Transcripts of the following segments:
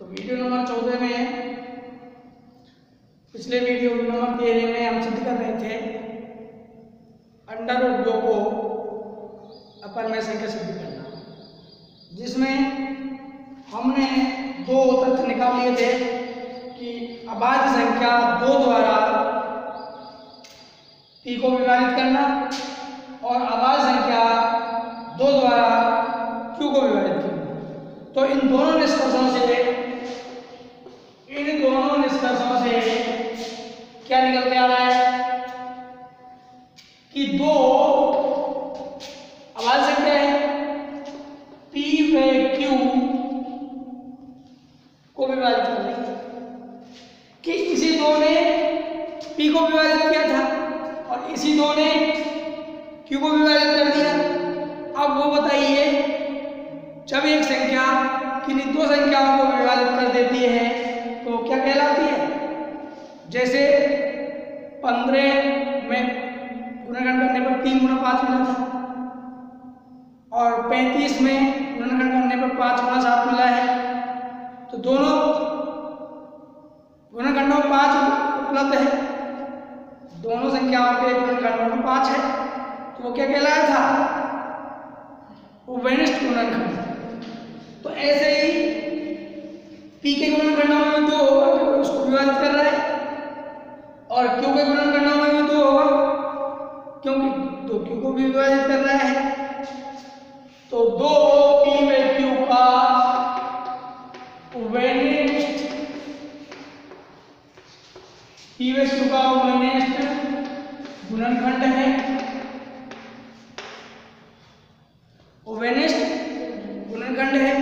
तो video number 14 में, पिछले वीडियो नंबर 13 में हम सिद्ध कर रहे थे अंडर रूट 2 को अपर में संख्या सिद्ध करना, जिसमें हमने दो तथ्य निकाल लिए थे कि अभाज्य संख्या 2 द्वारा p को विभाजित करना और अभाज्य संख्या 2 द्वारा q को विभाजित करना। तो इन दोनों निष्कर्षों से क्या निकल के आ रहा है कि दो अभाज्य संख्या है p व q को विभाजित करने कि इसी दो ने p को विभाजित किया था और इसी दो ने q को विभाजित कर दिया। अब वो बताइए, जब एक संख्या किन्हीं दो संख्याओं को विभाजित कर देती है तो क्या कहलाती है? जैसे 15 में गुणनखंड करने पर 3 गुना 5 मिला था और 35 में गुणनखंड करने पर 5 गुना 7 मिला है। तो दोनों गुणनखंडों में 5 उपलब्ध है, दोनों संख्याओं के गुणनखंडों में 5 है, तो वो क्या कहलाया था? उभयनिष्ठ गुणनखंड। तो ऐसे ही p के गुणनखंडों में भी 2 होगा क्योंकि उसको विभाजित कर रहा है, और q के गुणनखंडों में भी 2 होगा क्योंकि 2 q को भी विभाजित कर रहा है। तो 2 p व q का उभयनिष्ठ, p व q का उभयनिष्ठ गुणनखंड है, उभयनिष्ठ गुणनखंड है।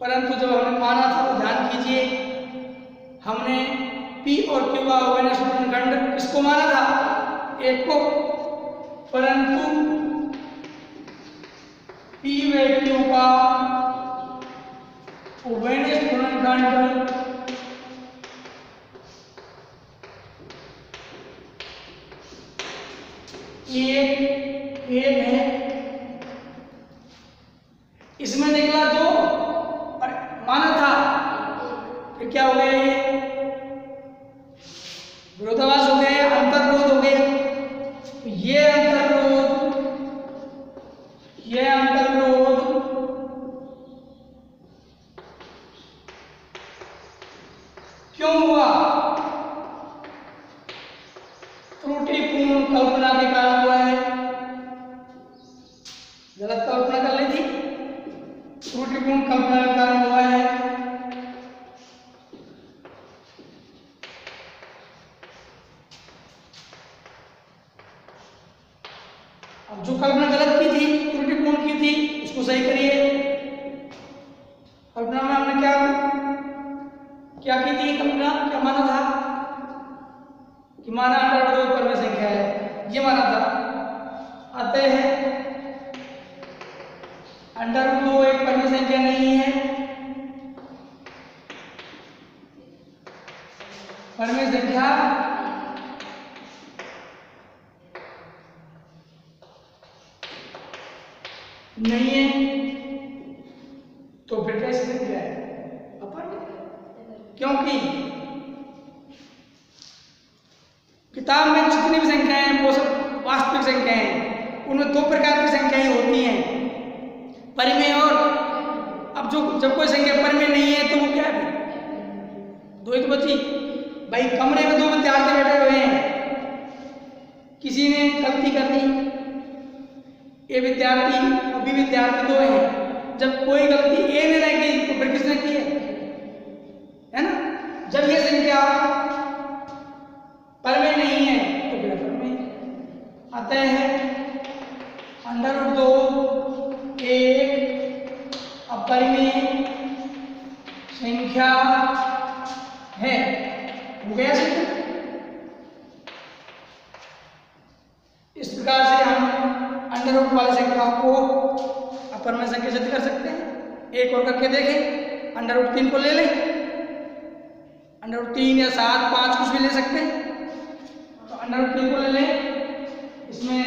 परंतु जब हमने माना था तो ध्यान कीजिए, हमने p और q का उभयनिष्ठ गुणनखंड किसको माना था? एक को। परंतु p व q का उभयनिष्ठ गुणनखंड एक है, इसमें निकला 2 और माना था, फिर क्या हो गया? ये विरोधाभास हो गए, अंतर्विरोध हो गए। तो ये अंतर्विरोध क्यों हुआ? त्रुटिपूर्ण कल्पना के कारण हुआ है। गलत कल्पना कर ली थी, त्रुटिपूर्ण कल्पना के कारण हुआ है। अब जो कल्पना गलत की थी, त्रुटिपूर्ण की थी, उसको सही करिए। कल्पना में हमने क्या की थी? कल्पना क्या माना था कि माना अंडर रूट 2 परमेय संख्या है, ये माना था। अतः अंडर रूट 2 एक परमेय संख्या नहीं है, परमेय संख्या नहीं है। तो फिर कैसे दिख रहा है? अपर। क्योंकि किताब में जितनी भी संख्याएं हैं वो सब वास्तविक संख्याएं हैं, उनमें 2 प्रकार की संख्याएं होती हैं, परिमेय और। अब जब कोई संख्या परिमेय नहीं है तो वो क्या है? 2 ही तो बची भाई। कमरे में 2 विद्यार्थी बैठे हुए हैं, किसी ने गलती कर दी, ए विद्यार्थी और बी विद्यार्थी 2 हैं। जब कोई गलती ए ने नहीं की तो फिर किसने की है ना? जब ये संख्या परमेय नहीं है तो फिर अपरमेय। अतः अंडर रूट 2 एक अपरिमेय संख्या है। हो गया सिद्ध। इस प्रकार से हम अंडर रूट वाली संख्याओं को अपरमेय संख्या सिद्ध कर सकते हैं। एक और करके देखें, अंडर रूट 3 को ले लें, अंडर रूट 3 या 7, 5 कुछ भी ले सकते हैं। तो अंडर रूट 3 को ले लें, इसमें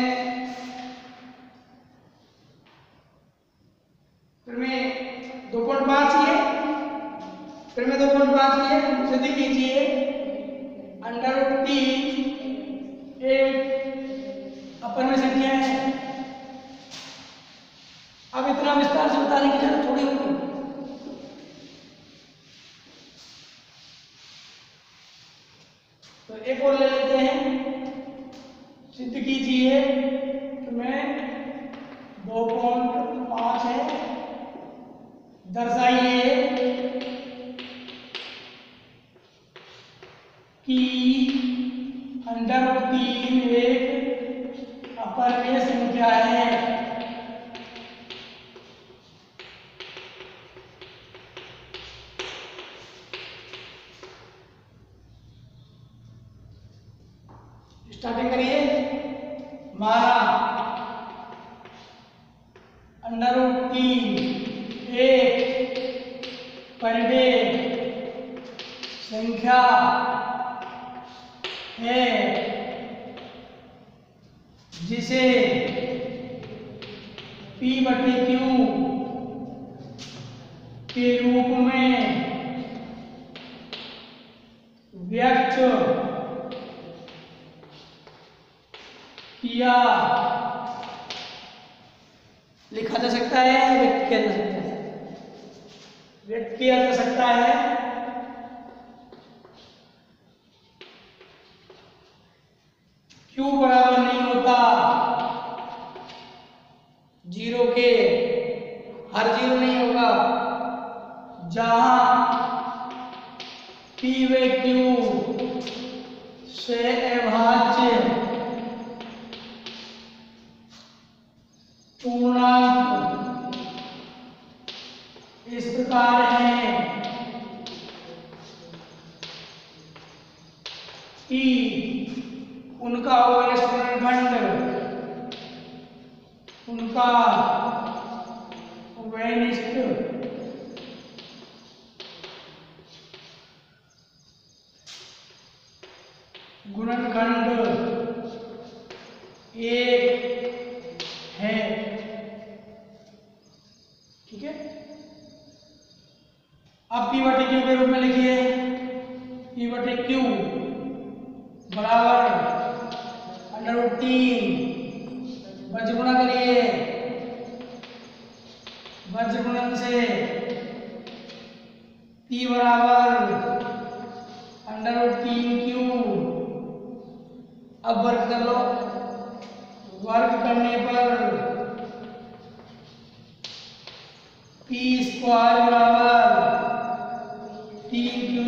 फिर में 2.5 ये फिर मैं 2.5 की है सिद्ध कीजिए √3 एक अपर में संख्या है। अब इतना विस्तार से बताने की जरूरत थोड़ी होगी। तो एक और ले लेते हैं, सिद्ध कीजिए तो मैं 2.5 है, दर्शाइए कि √3 एक अपरिमेय संख्या है। स्टार्टिंग करिए। माना √3 एक परिमेय संख्या है जिसे P/Q के रूप में व्यक्त किया लिखा जा सकता है, व्यक्त किया जा सकता है, व्यक्त किया जा सकता है Q बराबर नहीं होता 0 के, हर 0 नहीं होगा, जहां P/Q से अभाज्य पूर्णांक इस प्रकार है कि उनका गुणनखंड एक है। ठीक है, अब P/Q के रूप में लिखिए, P/Q बराबर √3 वज्र गुणा करिए, वज्र गुणन से P बराबर √3Q। अब वर्ग कर लो, वर्ग करने पर P² बराबर 3Q²।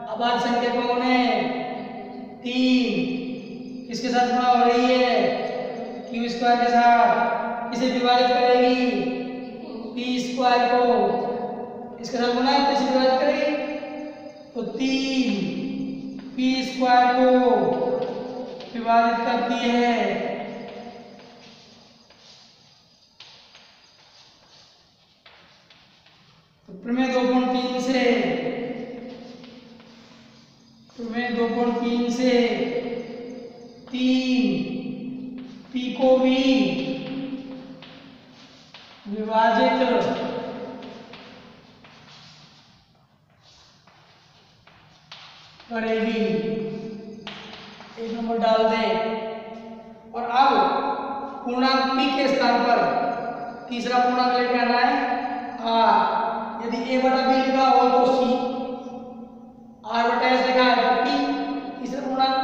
अभाज्य संख्या कौन है? 3 किसके साथ गुणा हो रही है? Q² के साथ। इसे विभाजित करेगी P² को, इसके साथ गुणा है तो इसे विभाजित करेगी, तो 3 P² को विभाजित करती है। तो प्रमेय 2.3 से प्रमेय 2.3 से 3 P को भी विभाजित करेगी। एक नंबर डाल दें और अब पूर्णांक P के स्थान पर तीसरा पूर्णांक लेके आना है R। यदि A/B लिखा हो तो C, R/S लिखा है तो P तीसरा पूर्णांक।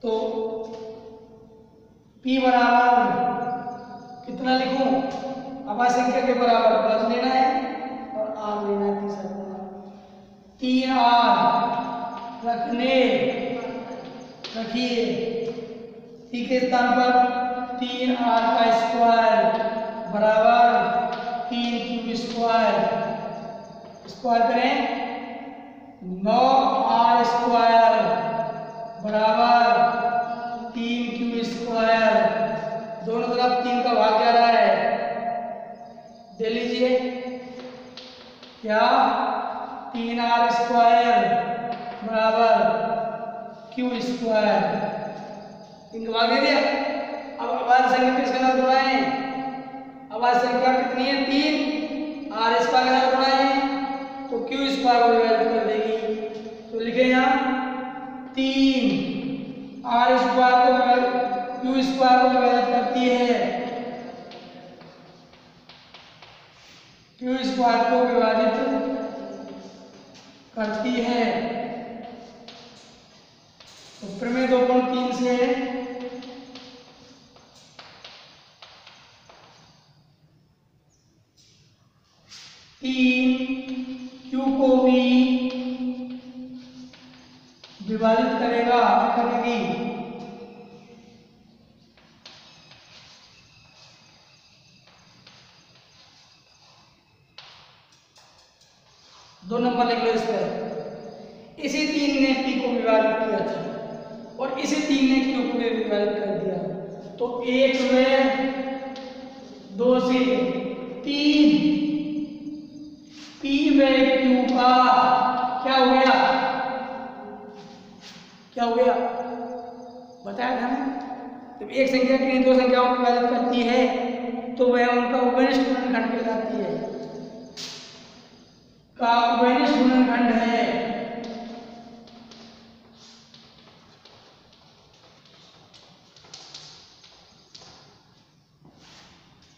तो P बराबर कितना लिखूं? अभाज्य संख्या के बराबर प्लस लेना है और R लेना है तीसरा पूर्णांक। 3R रखिए P के स्थान पर 3R² बराबर 3Q²। स्क्वायर करें, 9R² बराबर 3Q²। दोनों तरफ 3 का भाग जा रहा है, दे लीजिए क्या? 3R² बराबर Q²। 3 का भाग दे दिया। अब अभाज्य संख्या किसके साथ गुणा है? अभाज्य संख्या कितनी है? 3 आर स्क्वायर के साथ गुणाएं तो क्यू स्क्वायर को विभाजित कर देगी। तो लिखे यहाँ 3 आर स्क्वायर को क्यू स्क्वायर को विभाजित करती है, क्यू स्क्वायर को विभाजित करती है। तो प्रमेय 2.3 से क्यू को भी विभाजित करेगा, करेगी। दो नंबर लिख लो इस पर। इसी 3 ने पी को विभाजित किया था और इसी 3 ने क्यू को भी विभाजित कर दिया। तो 1 में 2 से 3 पी व क्यू का क्या हो गया, क्या हो गया बताया था ना। जब एक संख्या किन्हीं दो संख्याओं को विभाजित करती है तो वह उनका उभयनिष्ठ गुणनखंड कहलाती है, का उभयनिष्ठ गुणनखंड है।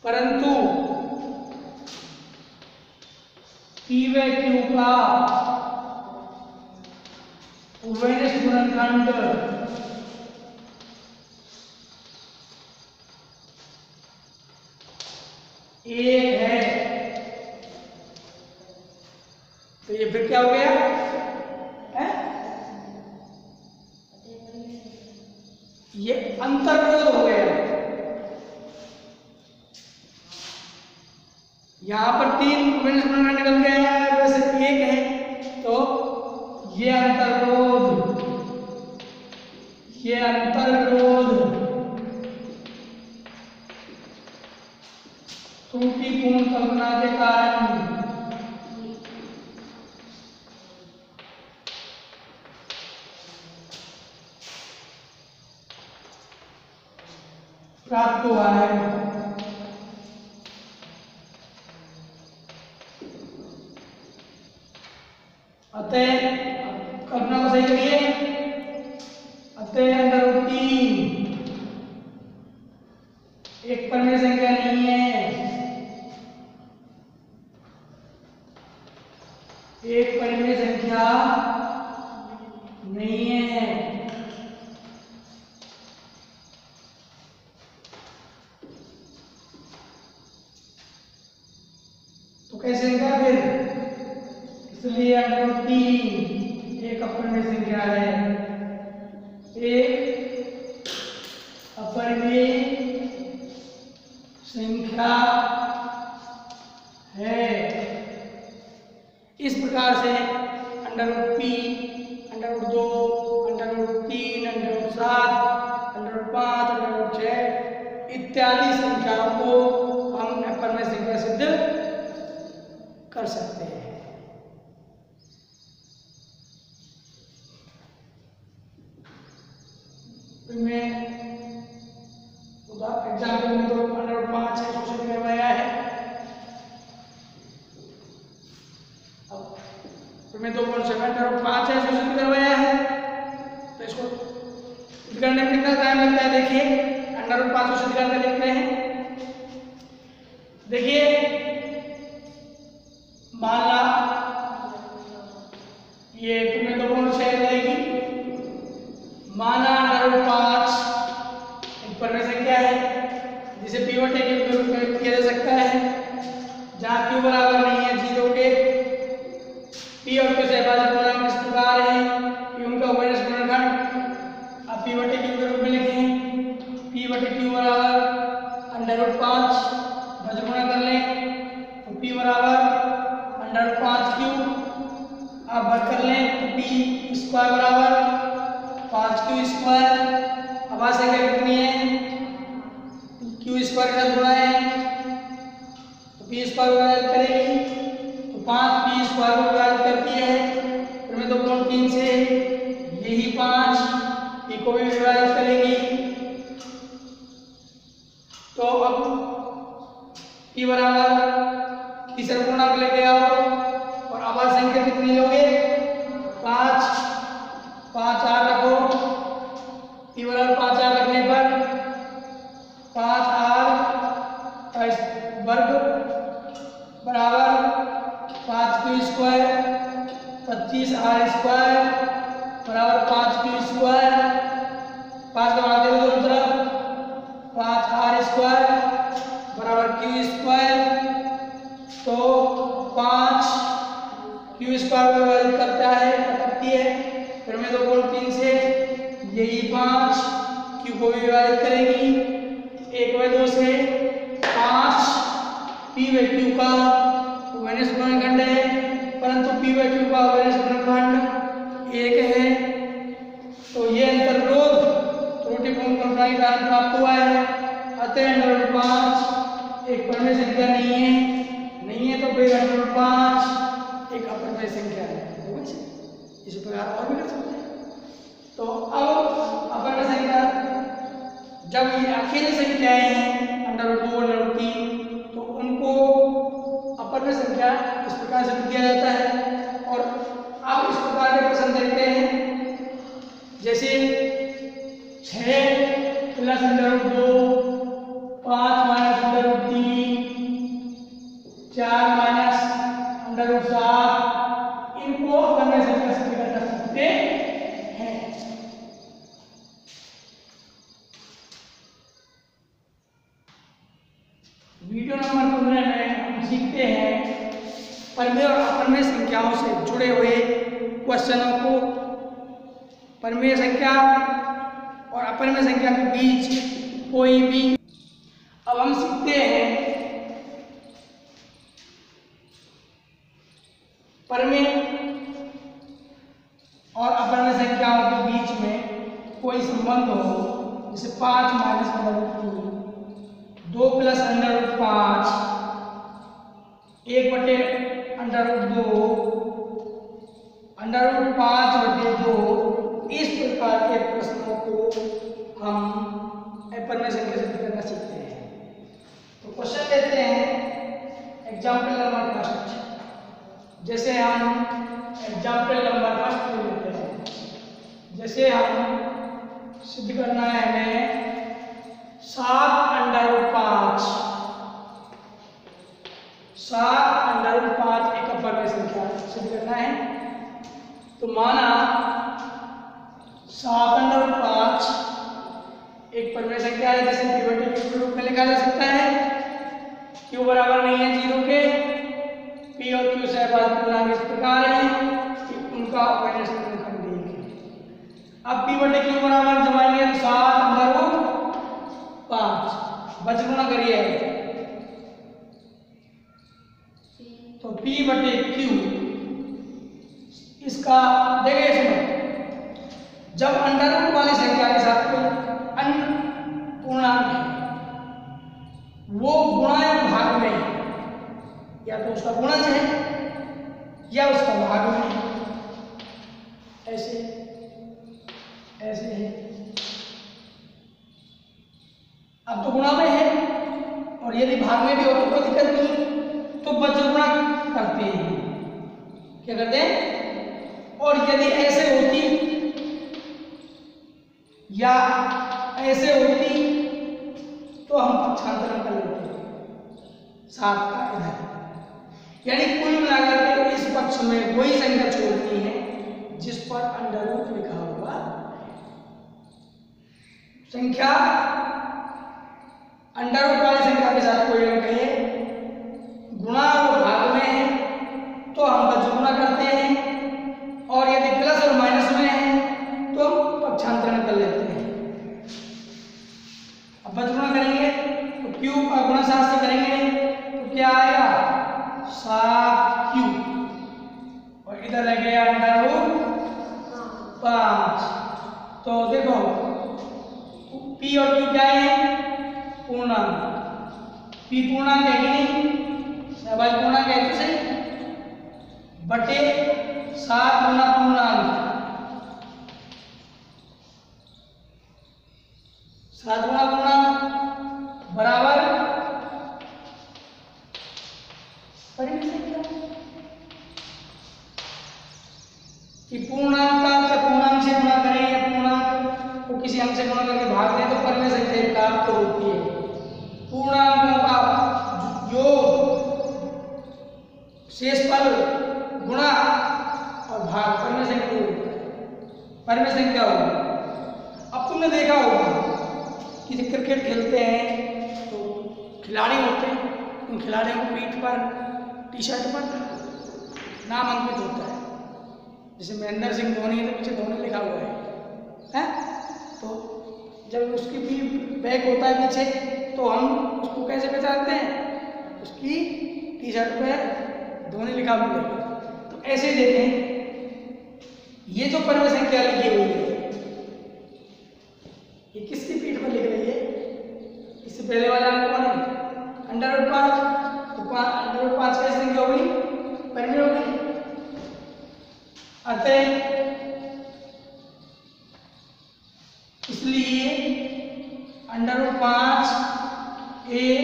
परंतु पी व क्यू का उभयनिष्ठ गुणनखंड एक है। तो ये फिर क्या हो गया है? ये अंतर्विरोध हो गया। यहां पर 3 उभयनिष्ठ गुणनखंड निकल गया है, वैसे 1 है। तो ये अंतर्विरोध त्रुटिपूर्ण कल्पना के कारण प्राप्त हुआ है। अतः कल्पना को सही करिए। अतः अंडर 3 एक परिमेय संख्या नहीं है, एक परिमेय संख्या नहीं है। तो कैसे संख्या फिर? इसलिए अंडर 3 एक अपरिमेय संख्या है, एक अपरिमेय संख्या है। इस प्रकार से under P, under 2, under 3, under 7, under 5, under 6 इत्यादि संख्याओं को हम अपरिमेय संख्या सिद्ध कर सकते हैं। मैं एग्जाम्पल में तो अंडर 5 है शोषित करवाया है। मैं 2.7 अंडर 5 है शोषित करवाया है। तो इसको करने में कितना टाइम लगता है? देखिए अंडर 5 शोषित करके देखते हैं। देखिए माना ये तुम्हें 2.6 रहेगी। माना अंडर 5 एक परिमेय संख्या है जिसे पिवट के रूप में किया जा सकता है, जहां क्यू बराबर नहीं है 0 के। पी और क्यू से विभाजित गुणनखंड इस प्रकार है कि उनका उभयनिष्ठ गुणनखंड अब पी बटे क्यू के रूप में लिखें। पी बटे क्यू बराबर अंडर 5 भज गुणा कर लें तो पी बराबर अंडर 5 क्यू। अब भज कर लें तो पी स्क्वायर बराबर 5 क्यू स्क्वायर। अब आ संख्या कितनी है? क्यू स्क्वायर के साथ गुणाएं तो पी स्क्वायर विभाजित करेगी तो 5 पी स्क्वायर को विभाजित करती है। फिर मैं 2.3 से यही 5 पी को भी विभाजित करेगी। तो अब पी बराबर तीसरा पूर्णांक लेके आओ और आवाज संख्या कितनी लोगे? 5 5 R रखो, p बराबर 5 R रखने पर 5R वर्ग बराबर 5Q स्क्वायर 25R स्क्वायर बराबर 5Q स्क्वायर, 5 का भाग दे दो दोनों तरफ, 5R स्क्वायर बराबर Q स्क्वायर। तो 5Q स्क्वायर में विभाजित करता है करती है, फिर में 2 गुण 3 से यही 5 Q को भी विभाजित करेगी 1 व 2 से, 5 P व Q का वैनिस गुणनखंड है, परंतु P व Q का वैनिस गुणनखंड 1 है। तो ये अंतर्रोध त्रुटिपूर्ण कल्पना के कारण प्राप्त हुआ है। अतः √5 एक परिमेय संख्या नहीं है तो फिर √5 एक अपरिमेय संख्या है। इस प्रकार और भी कर सकते हैं। तो अब अपरिमेय संख्या जब ये अकेली संख्याएं हैं √2 √3 तो उनको अपरिमेय संख्या इस प्रकार से दिया जाता है। और आप इस प्रकार के प्रश्न देखते हैं जैसे 6 + √2 5 - √3 4 - √7 इनको अपरिमेय संख्या से लिखा जा सकते हैं। वीडियो नंबर 15 में हम सीखते हैं परिमेय और अपरिमेय संख्याओं से जुड़े हुए क्वेश्चनों को। परिमेय संख्या और अपरिमेय संख्या के बीच कोई भी। अब हम सीखते हैं परिमेय और अपरिमेय संख्याओं के बीच में कोई संबंध हो, जैसे 5 - √3 2 + √5 1/√2 √5/2 इस प्रकार के प्रश्नों को हम अपरिमेय संख्या से करना सीखते हैं। तो क्वेश्चन लेते हैं एग्जाम्पल नंबर फर्स्ट। जैसे हम एग्जाम्पल नंबर फर्स्ट लेते हैं, जैसे हम सिद्ध करना है हमें 7/5 7/5 एक अपरिमेय संख्या सिद्ध करना है। तो माना 7/5 एक परिमेय संख्या है जिसे P/Q के रूप में लिखा जा सकता है। Q बराबर नहीं है 0 के, P और Q सहभागी पूर्णांक इस प्रकार है कि उनका वैनिस गुणनखंड 1 है। अब P/Q बराबर जमाएंगे तो 7/5 बचगुणा करिए तो P/Q इसका देखिए इसमें जब अंडर रूट वाली संख्या के साथ कोई अन्य पूर्णांक है वो गुणा या भाग में है, या तो उसका गुणज है या उसका भाग में है, ऐसे ऐसे है। अब तो गुणा में है और यदि भाग में भी हो तो कोई दिक्कत नहीं, तो बचगुणा करते हैं। क्या करते हैं? और यदि ऐसे होती या ऐसे होती तो हम पक्षांतरण कर लेते 7 का इधर, यानी कुल मिलाकर के इस पक्ष में वही संख्या छोड़नी है जिस पर अंडर रूट लिखा हुआ संख्या अंडर रूट वाली संख्या के साथ कोई अंक है, गुणा और भाग में है तो हम बचगुणा करते हैं, और यदि प्लस और माइनस में है तो हम पक्षांतरण कर लेते हैं। अब बचगुणा करेंगे तो Q का गुणा 7 से करेंगे तो क्या आएगा 7Q, और इधर लग गया अंडर रूट 5। तो देखो P और Q क्या है? पूर्णांक। P पूर्णांक है कि नहीं? सहभागी पूर्णांक है तो सही, बटे 7 गुना पूर्णांक, 7 गुना पूर्णांक बराबर परिमेय संख्या कि पूर्णांक से पूर्णांक से गुणा करें या पूर्णांक को किसी अंक से गुणा करके भाग दें तो परिमेय संख्या प्राप्त होती है। पूर्णांकों का योग, शेषफल, गुणा और भाग परिमेय संख्या होता है, परिमेय संख्या होगी। अब तुमने देखा होगा कि जब क्रिकेट खेलते हैं तो खिलाड़ी होते हैं, उन खिलाड़ियों को पीठ पर, टी शर्ट पर नाम अंकित होता है। जैसे महेंद्र सिंह धोनी है तो पीछे धोनी लिखा हुआ है? तो जब उसकी भी बैग होता है पीछे तो हम उसको कैसे पहचानते हैं? उसकी टी शर्ट पे धोनी लिखा मिलेगा। तो ऐसे देखें, ये जो परिमेय संख्या लिखी हुई है ये किसकी पीठ पर लिख रही है? इससे पहले वाला अंक कौन है? √5। तो √5 कैसी संख्या होगी? परिमेय होगी। अतः इसलिए √5 एक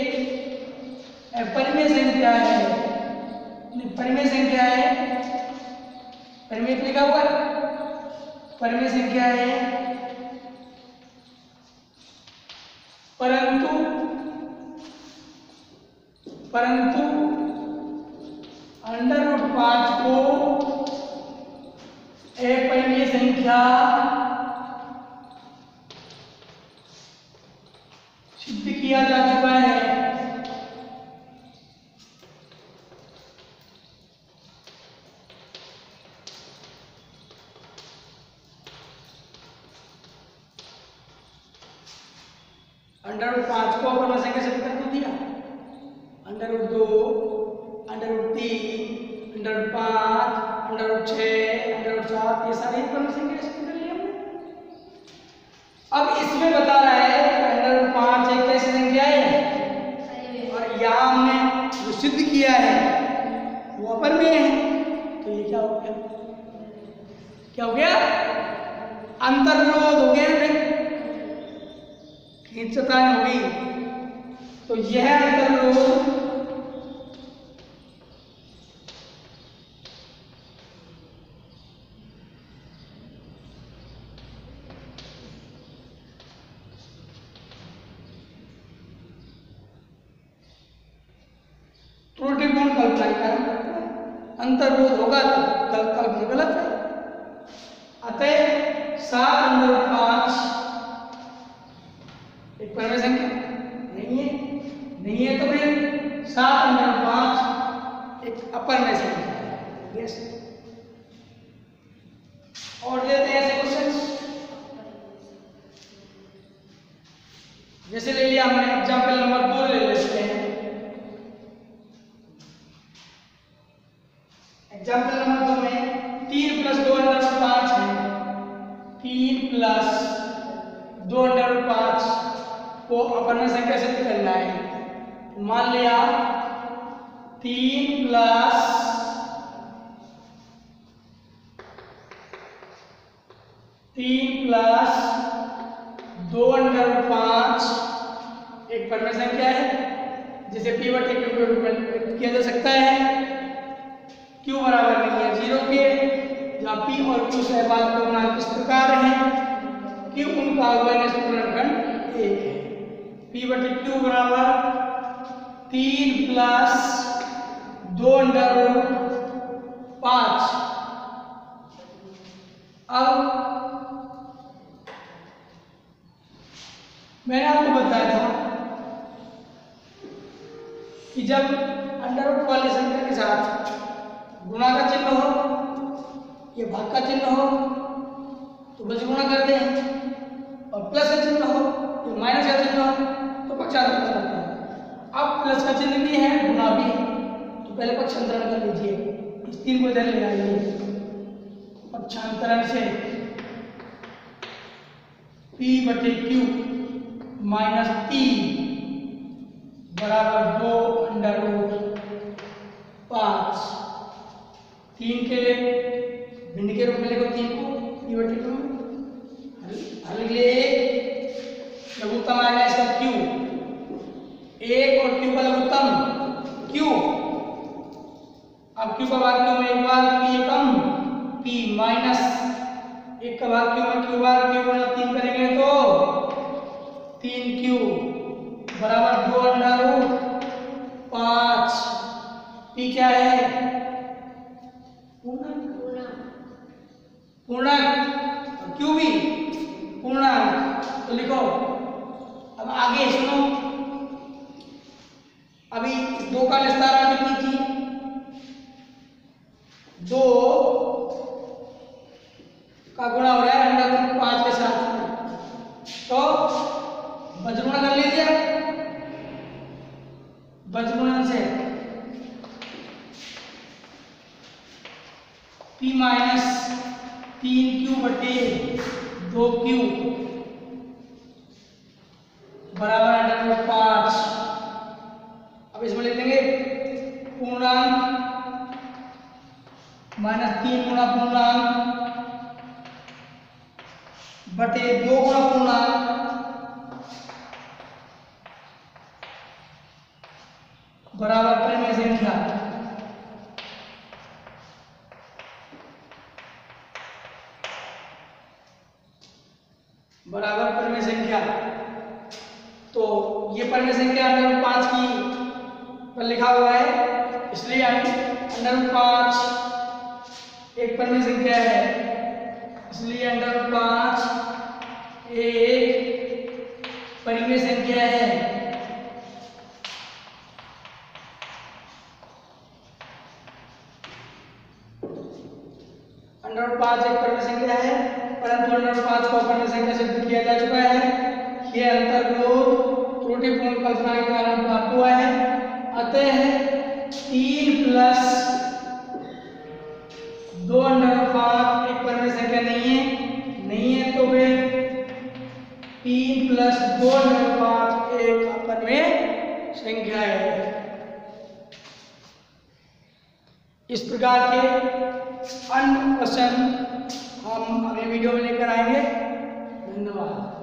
परिमेय संख्या है। परिमेय संख्या है, परिमेय लिखा हुआ है, परिमेय संख्या है। परंतु √5 को अपरिमेय संख्या सिद्ध किया जा चुका है। √5 को अपरिमेय संख्या सिद्ध कर दिया। √2, √3, √5, √6, √7 ये सारी परिमेय संख्या सिद्ध कर ली हमने। अब इसमें बता रहा है √5 एक कैसी संख्या है और यहाँ हमने जो सिद्ध किया है वो अपरिमेय है। तो ये क्या हो गया? क्या हो गया? अंतर्विरोध हो गया, खींचताएं हो गई। तो यह अंतर्विरोध त्रुटिपूर्ण कल्पना के कारण अंतर्विरोध होगा तो कल्पना गलत है। अतः 7√5 एक परिमेय संख्या नहीं है तो फिर 7/5 एक अपरिमेय संख्या है। यस, और लेते हैं ऐसे क्वेश्चन। जैसे ले लिया हमने एग्जाम्पल नंबर 2 ले लेते हैं। एग्जाम्पल नंबर 2 में 3 + 2/5 है। 3 + 2/5 को अपरिमेय संख्या सिद्ध करना है। मान लिया 3 + 2/5 एक परिमेय संख्या है जिसे p/q के रूप में व्यक्त किया जा सकता है। q बराबर नहीं है 0 के, जहाँ p और q सहभाग पूर्णांक इस प्रकार हैं कि उनका अवयव पूर्णखंड 1 है। p/q बराबर 3 + 2/5। अब मैंने आपको बताया था कि जब अंडर रूट वाली संख्या के साथ गुणा का चिन्ह हो या भाग का चिन्ह हो तो बस गुणा करते हैं, और प्लस का चिन्ह हो या माइनस का चिन्ह हो तो पक्षांतरण करते हैं। अब प्लस का चिन्ह भी है, गुणा भी है, तो पहले पक्षांतरण कर लीजिए। इस 3 को इधर ले आइए। पक्षांतरण से p/q - 3 बराबर 2/5। 3 के भिन्न के रूप में लिखो 3 को p/q हल लिए लघुत्तम आ गया इसका q, 1 और q का लघुत्तम q, अब क्यू का भाग क्यू में एक बार पी एकम पी माइनस एक का भाग क्यू में क्यू बार क्यू गुणा 3 करेंगे तो 3q बराबर 2 अंडर रूट 5। पी क्या है? पूर्णांक। क्यू भी पूर्णांक। तो लिखो। अब आगे सुनो, अभी 2 का विस्तार आगे कीजिए। 2 का गुणा हो रहा है अंडर रूट 5 के साथ, तो बजगुणा कर लीजिए। बजगुणन से p माइनस 3q बटे 2q बराबर अंडर रूट 5। अब इसमें लिख देंगे पूर्णांक माइनस 3 गुणा पूर्णांक बटे 2 गुणा पूर्णांक बराबर परिमेय संख्या। बराबर परिमेय संख्या। तो ये परिमेय संख्या अंडर रूट 5 की पर लिखा हुआ है, इसलिए अंडर रूट 5 एक परिमेय संख्या है, इसलिए अंडर रूट 5 एक परिमेय संख्या है। अंडर रूट 5 एक परिमेय संख्या है, परंतु अंडर रूट 5 को परिमेय संख्या से सिद्ध किया जा चुका है। यह अंतर्ग्रोध त्रुटिपूर्ण कल्पना के कारण प्राप्त हुआ है। अतः 3 प्लस 2 अंडर रूट 5 एक परिमेय संख्या नहीं है, तो फिर 3 प्लस 2 अंडर रूट 5 एक परिमेय संख्या है। इस प्रकार के अन्य क्वेश्चन हम अगले वीडियो में लेकर आएंगे। धन्यवाद।